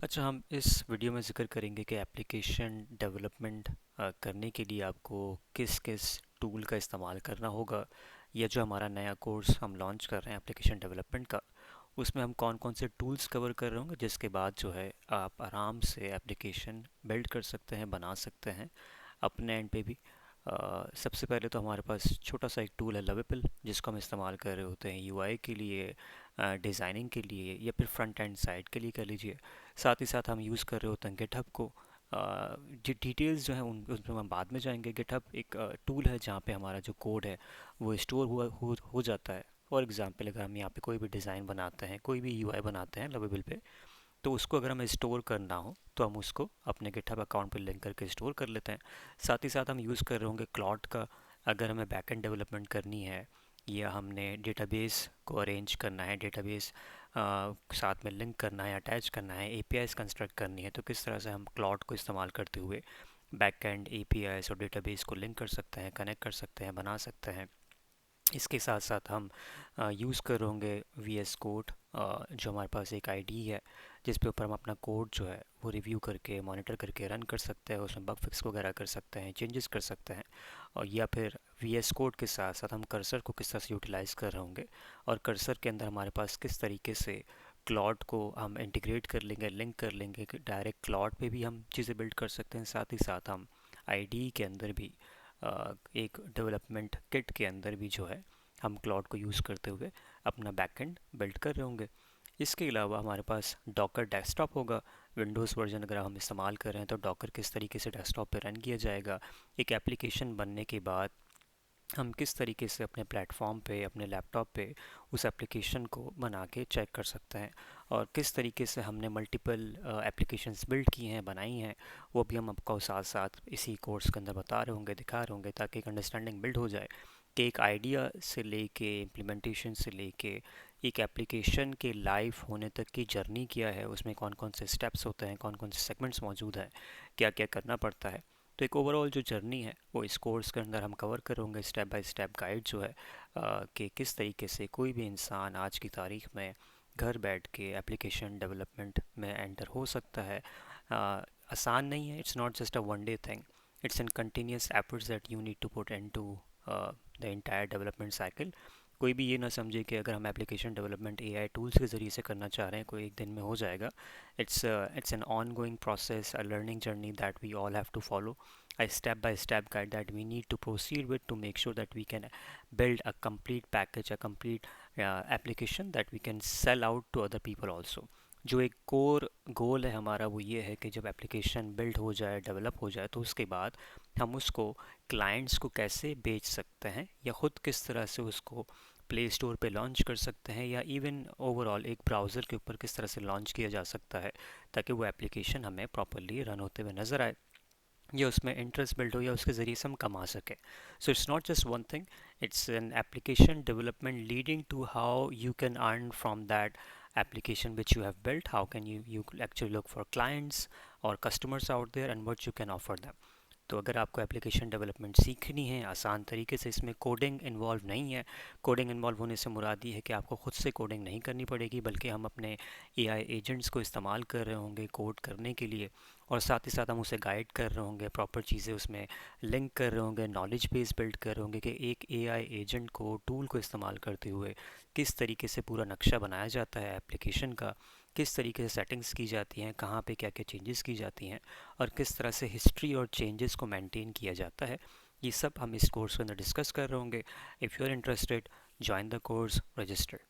अच्छा, हम इस वीडियो में ज़िक्र करेंगे कि एप्लीकेशन डेवलपमेंट करने के लिए आपको किस किस टूल का इस्तेमाल करना होगा, या जो हमारा नया कोर्स हम लॉन्च कर रहे हैं एप्लीकेशन डेवलपमेंट का, उसमें हम कौन कौन से टूल्स कवर कर रहे होंगे, जिसके बाद जो है आप आराम से एप्लीकेशन बिल्ड कर सकते हैं, बना सकते हैं अपने एंड पे भी। सबसे पहले तो हमारे पास छोटा सा एक टूल है लवेबल, जिसको हम इस्तेमाल कर रहे होते हैं यूआई के लिए, डिज़ाइनिंग के लिए, या फिर फ्रंट एंड साइड के लिए कह लीजिए। साथ ही साथ हम यूज़ कर रहे होते हैं गिटहब को। जो डिटेल्स जो हैं उन हम बाद में जाएंगे। गिटहब एक टूल है जहाँ पे हमारा जो कोड है वो स्टोर हो जाता है। फॉर एग्ज़ाम्पल, अगर हम यहाँ पे कोई भी डिज़ाइन बनाते हैं, कोई भी यूआई बनाते हैं लवेबल पे, तो उसको अगर हमें स्टोर करना हो तो हम उसको अपने गिटहब अकाउंट पे लिंक करके स्टोर कर लेते हैं। साथ ही साथ हम यूज़ कर रहे होंगे क्लॉड का। अगर हमें बैकएंड डेवलपमेंट करनी है, या हमने डेटाबेस को अरेंज करना है, डेटाबेस साथ में लिंक करना है, अटैच करना है, एपीआईज कंस्ट्रक्ट करनी है, तो किस तरह से हम क्लॉड को इस्तेमाल करते हुए बैकएंड एपीआईज और डेटाबेस को लिंक कर सकते हैं, कनेक्ट कर सकते हैं, बना सकते हैं। इसके साथ साथ हम यूज़ कर होंगे वी एस कोड, जो हमारे पास एक आईडी है जिस पे ऊपर हम अपना कोड जो है वो रिव्यू करके, मॉनिटर करके रन कर सकते हैं, उसमें बग फिक्स वगैरह कर सकते हैं, चेंजेस कर सकते हैं। और या फिर वी एस कोड के साथ साथ हम कर्सर को किस तरह से यूटिलाइज़ कर रहे होंगे, और कर्सर के अंदर हमारे पास किस तरीके से क्लॉड को हम इंटीग्रेट कर लेंगे, लिंक कर लेंगे कि डायरेक्ट क्लॉड पे भी हम चीज़ें बिल्ड कर सकते हैं। साथ ही साथ हम आईडी के अंदर भी, एक डेवलपमेंट किट के अंदर भी जो है हम क्लाउड को यूज़ करते हुए अपना बैकएंड बिल्ड कर रहे होंगे। इसके अलावा हमारे पास डॉकर डेस्कटॉप होगा। विंडोज़ वर्जन अगर हम इस्तेमाल कर रहे हैं तो डॉकर किस तरीके से डेस्कटॉप पे रन किया जाएगा। एक एप्लीकेशन बनने के बाद हम किस तरीके से अपने प्लेटफॉर्म पे, अपने लैपटॉप पे उस एप्लीकेशन को बना के चेक कर सकते हैं, और किस तरीके से हमने मल्टीपल एप्लीकेशंस बिल्ड की हैं, बनाई हैं, वो भी हम आपको साथ साथ इसी कोर्स के अंदर बता रहे होंगे, दिखा रहे होंगे, ताकि एक अंडरस्टैंडिंग बिल्ड हो जाए कि एक आइडिया से लेके इम्प्लीमेंटेशन से लेके एक एप्लीकेशन के लाइव होने तक की जर्नी क्या है, उसमें कौन कौन से स्टेप्स होते हैं, कौन कौन से सेगमेंट्स मौजूद हैं, क्या क्या करना पड़ता है। तो एक ओवरऑल जो जर्नी है वो इस कोर्स के अंदर हम कवर करेंगे, स्टेप बाय स्टेप गाइड जो है, कि किस तरीके से कोई भी इंसान आज की तारीख में घर बैठ के एप्लीकेशन डेवलपमेंट में एंटर हो सकता है। आसान नहीं है, it's not just a one day thing, it's an continuous efforts that you need to put into the entire development cycle. कोई भी ये ना समझे कि अगर हम एप्लीकेशन डेवलपमेंट एआई टूल्स के ज़रिए से करना चाह रहे हैं कोई एक दिन में हो जाएगा। It's an ongoing process, a learning journey that we all have to follow, a step by step guide that we need to proceed with to make sure that we can build a complete package, a complete application that we can sell out to other people also. जो एक core गोल है हमारा वो ये है कि जब application build हो जाए, डेवलप हो जाए, तो उसके बाद हम उसको क्लाइंट्स को कैसे बेच सकते हैं, या ख़ुद किस तरह से उसको प्ले स्टोर पे लॉन्च कर सकते हैं, या इवन ओवरऑल एक ब्राउज़र के ऊपर किस तरह से लॉन्च किया जा सकता है, ताकि वो एप्लीकेशन हमें प्रॉपरली रन होते हुए नज़र आए, या उसमें इंटरेस्ट बिल्ड हो, या उसके ज़रिए से हम कमा सकें। So it's not just one thing, it's an application development leading to how you can earn from that application which you have built. How can you actually look for clients or customers out there, and what you can offer them. तो अगर आपको application development सीखनी है आसान तरीके से, इसमें coding involve नहीं है। कोडिंग इन्वॉल्व होने से मुराद ये है कि आपको ख़ुद से कोडिंग नहीं करनी पड़ेगी, बल्कि हम अपने एआई एजेंट्स को इस्तेमाल कर रहे होंगे कोड करने के लिए, और साथ ही साथ हम उसे गाइड कर रहे होंगे, प्रॉपर चीज़ें उसमें लिंक कर रहे होंगे, नॉलेज बेस बिल्ड कर रहे होंगे कि एक एआई एजेंट को, टूल को इस्तेमाल करते हुए किस तरीके से पूरा नक्शा बनाया जाता है एप्लीकेशन का, किस तरीके से सेटिंग्स की जाती हैं, कहाँ पे क्या क्या चेंजेस की जाती हैं, और किस तरह से हिस्ट्री और चेंजेस को मेंटेन किया जाता है। ये सब हम इस कोर्स के अंदर डिस्कस कर रहे होंगे। If you are interested, join the course, register.